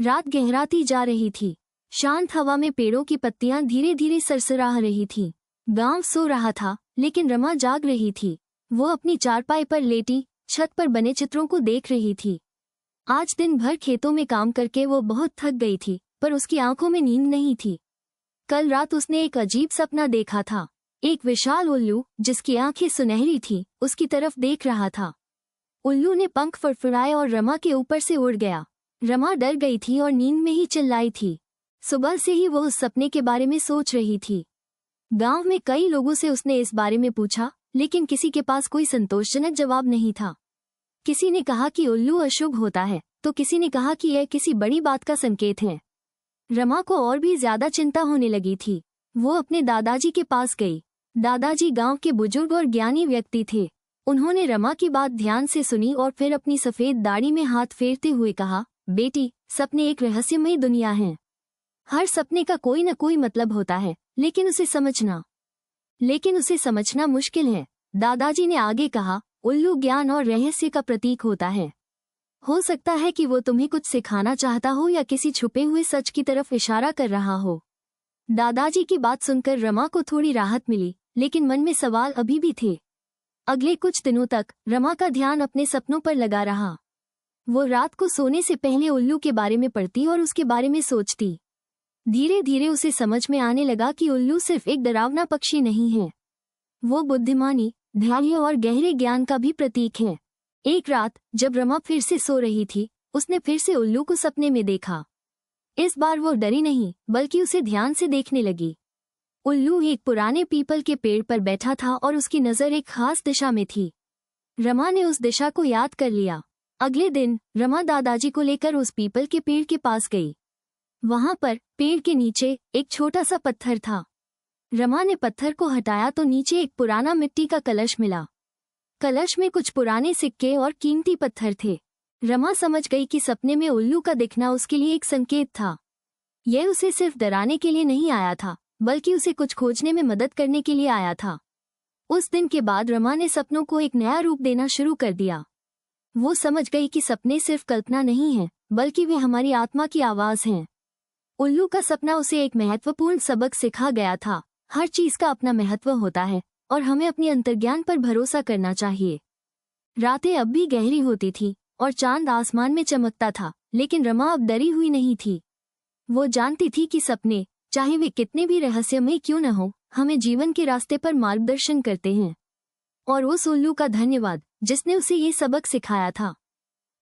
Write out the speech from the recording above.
रात गहराती जा रही थी। शांत हवा में पेड़ों की पत्तियां धीरे धीरे सरसरा रही थीं। गांव सो रहा था, लेकिन रमा जाग रही थी। वो अपनी चारपाई पर लेटी छत पर बने चित्रों को देख रही थी। आज दिन भर खेतों में काम करके वो बहुत थक गई थी, पर उसकी आंखों में नींद नहीं थी। कल रात उसने एक अजीब सपना देखा था। एक विशाल उल्लू, जिसकी आंखें सुनहरी थीं, उसकी तरफ देख रहा था। उल्लू ने पंख फड़फड़ाए और रमा के ऊपर से उड़ गया। रमा डर गई थी और नींद में ही चिल्लाई थी। सुबह से ही वो उस सपने के बारे में सोच रही थी। गांव में कई लोगों से उसने इस बारे में पूछा, लेकिन किसी के पास कोई संतोषजनक जवाब नहीं था। किसी ने कहा कि उल्लू अशुभ होता है, तो किसी ने कहा कि यह किसी बड़ी बात का संकेत है। रमा को और भी ज्यादा चिंता होने लगी थी। वो अपने दादाजी के पास गई। दादाजी गांव के बुजुर्ग और ज्ञानी व्यक्ति थे। उन्होंने रमा की बात ध्यान से सुनी और फिर अपनी सफेद दाढ़ी में हाथ फेरते हुए कहा, बेटी, सपने एक रहस्यमयी दुनिया है। हर सपने का कोई न कोई मतलब होता है, लेकिन उसे समझना मुश्किल है। दादाजी ने आगे कहा, उल्लू ज्ञान और रहस्य का प्रतीक होता है। हो सकता है कि वो तुम्हें कुछ सिखाना चाहता हो या किसी छुपे हुए सच की तरफ इशारा कर रहा हो। दादाजी की बात सुनकर रमा को थोड़ी राहत मिली, लेकिन मन में सवाल अभी भी थे। अगले कुछ दिनों तक रमा का ध्यान अपने सपनों पर लगा रहा। वो रात को सोने से पहले उल्लू के बारे में पढ़ती और उसके बारे में सोचती। धीरे धीरे उसे समझ में आने लगा कि उल्लू सिर्फ एक डरावना पक्षी नहीं है। वो बुद्धिमानी, धैर्य और गहरे ज्ञान का भी प्रतीक है। एक रात जब रमा फिर से सो रही थी, उसने फिर से उल्लू को सपने में देखा। इस बार वो डरी नहीं, बल्कि उसे ध्यान से देखने लगी। उल्लू एक पुराने पीपल के पेड़ पर बैठा था और उसकी नज़र एक खास दिशा में थी। रमा ने उस दिशा को याद कर लिया। अगले दिन रमा दादाजी को लेकर उस पीपल के पेड़ के पास गई। वहां पर पेड़ के नीचे एक छोटा सा पत्थर था। रमा ने पत्थर को हटाया तो नीचे एक पुराना मिट्टी का कलश मिला। कलश में कुछ पुराने सिक्के और कीमती पत्थर थे। रमा समझ गई कि सपने में उल्लू का दिखना उसके लिए एक संकेत था। यह उसे सिर्फ डराने के लिए नहीं आया था, बल्कि उसे कुछ खोजने में मदद करने के लिए आया था। उस दिन के बाद रमा ने सपनों को एक नया रूप देना शुरू कर दिया। वो समझ गई कि सपने सिर्फ कल्पना नहीं हैं, बल्कि वे हमारी आत्मा की आवाज हैं। उल्लू का सपना उसे एक महत्वपूर्ण सबक सिखा गया था। हर चीज का अपना महत्व होता है और हमें अपने अंतर्ज्ञान पर भरोसा करना चाहिए। रातें अब भी गहरी होती थी और चांद आसमान में चमकता था, लेकिन रमा अब डरी हुई नहीं थी। वो जानती थी कि सपने, चाहे वे कितने भी रहस्यमय क्यों न हो, हमें जीवन के रास्ते पर मार्गदर्शन करते हैं। और उस उल्लू का धन्यवाद, जिसने उसे ये सबक सिखाया था।